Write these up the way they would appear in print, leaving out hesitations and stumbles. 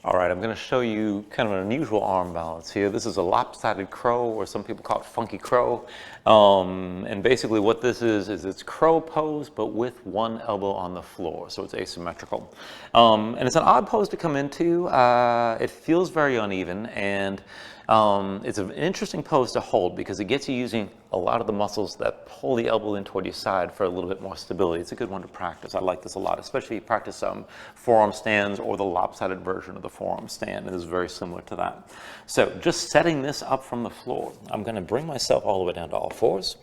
All right, I'm going to show you kind of an unusual arm balance here. This is a lopsided crow, or some people call it funky crow. And basically what this is it's crow pose, but with one elbow on the floor, so it's asymmetrical. And it's an odd pose to come into. It feels very uneven, and it's an interesting pose to hold because it gets you using a lot of the muscles that pull the elbow in toward your side for a little bit more stability. It's a good one to practice. I like this a lot, especially if you practice forearm stands or the lopsided version of the forearm stand. It is very similar to that. So just setting this up from the floor, I'm going to bring myself all the way down to all fours.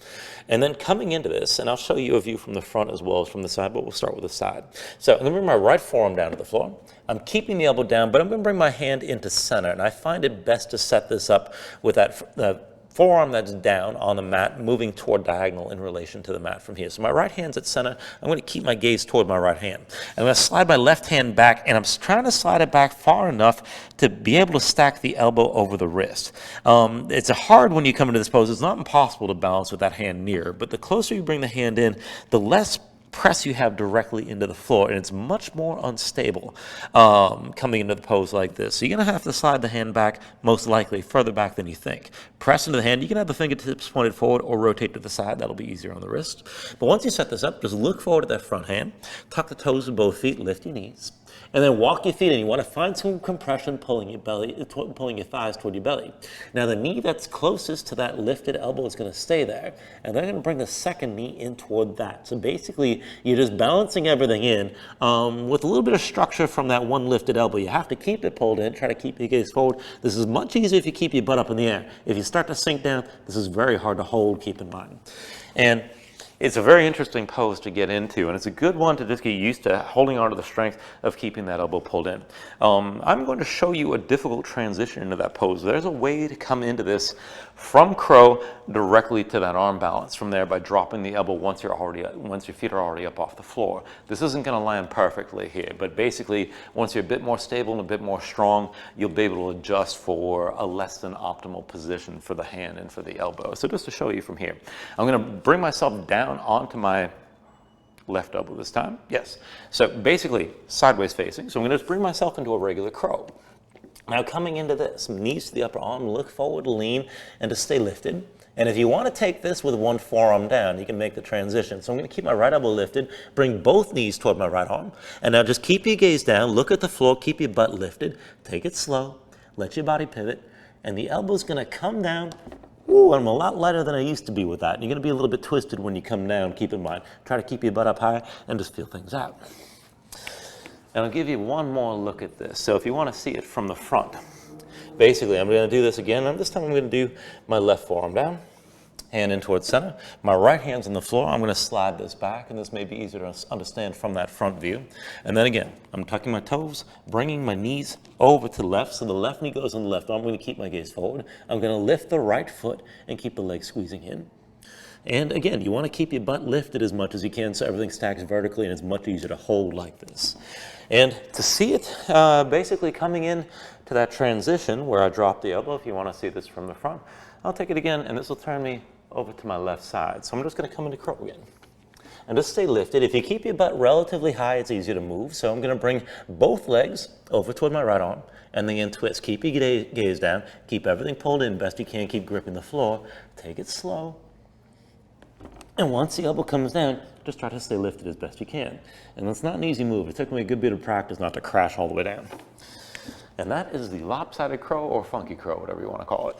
And then coming into this, and I'll show you a view from the front as well as from the side, but we'll start with the side. So I'm going to bring my right forearm down to the floor. I'm keeping the elbow down, but I'm going to bring my hand into center. And I find it best to set this up with that forearm that's down on the mat, moving toward diagonal in relation to the mat from here. So my right hand's at center. I'm going to keep my gaze toward my right hand. I'm going to slide my left hand back, and I'm trying to slide it back far enough to be able to stack the elbow over the wrist. It's hard when you come into this pose. It's not impossible to balance with that hand near, but the closer you bring the hand in, the less press you have directly into the floor, and it's much more unstable coming into the pose like this. So you're going to have to slide the hand back, most likely further back than you think. Press into the hand. You can have the fingertips pointed forward or rotate to the side. That'll be easier on the wrist. But once you set this up, just look forward at that front hand, tuck the toes of both feet, lift your knees, and then walk your feet in. You want to find some compression, pulling your thighs toward your belly. Now the knee that's closest to that lifted elbow is going to stay there, and then I'm going to bring the second knee in toward that. So basically, you're just balancing everything in with a little bit of structure from that one lifted elbow. You have to keep it pulled in, try to keep your gaze forward. This is much easier if you keep your butt up in the air. If you start to sink down, this is very hard to hold, keep in mind. And it's a very interesting pose to get into, and it's a good one to just get used to holding on to the strength of keeping that elbow pulled in. I'm going to show you a difficult transition into that pose. There's a way to come into this from crow directly to that arm balance from there by dropping the elbow once your feet are already up off the floor. This isn't going to land perfectly here, but basically once you're a bit more stable and a bit more strong, you'll be able to adjust for a less than optimal position for the hand and for the elbow. So just to show you from here, I'm going to bring myself down onto my left elbow this time. Yes. So basically sideways facing. So I'm going to just bring myself into a regular crow. Now coming into this, knees to the upper arm, look forward, lean, and to stay lifted. And if you want to take this with one forearm down, you can make the transition. So I'm going to keep my right elbow lifted, bring both knees toward my right arm, and now just keep your gaze down, look at the floor, keep your butt lifted, take it slow, let your body pivot, and the elbow's going to come down. Ooh, I'm a lot lighter than I used to be with that. And you're going to be a little bit twisted when you come down, keep in mind. Try to keep your butt up high and just feel things out. And I'll give you one more look at this. So if you want to see it from the front, basically I'm going to do this again. And this time I'm going to do my left forearm down, hand in towards center. My right hand's on the floor. I'm going to slide this back, and this may be easier to understand from that front view. And then again, I'm tucking my toes, bringing my knees over to the left, so the left knee goes on the left arm. I'm going to keep my gaze forward. I'm going to lift the right foot and keep the leg squeezing in. And again, you want to keep your butt lifted as much as you can so everything stacks vertically and it's much easier to hold like this. And to see it basically coming in to that transition where I drop the elbow, if you want to see this from the front, I'll take it again, and this will turn me over to my left side. So I'm just going to come into crow again. And just stay lifted. If you keep your butt relatively high, it's easier to move. So I'm going to bring both legs over toward my right arm, and then twist. Keep your gaze down. Keep everything pulled in best you can. Keep gripping the floor. Take it slow. And once the elbow comes down, just try to stay lifted as best you can. And it's not an easy move. It took me a good bit of practice not to crash all the way down. And that is the lopsided crow, or funky crow, whatever you want to call it.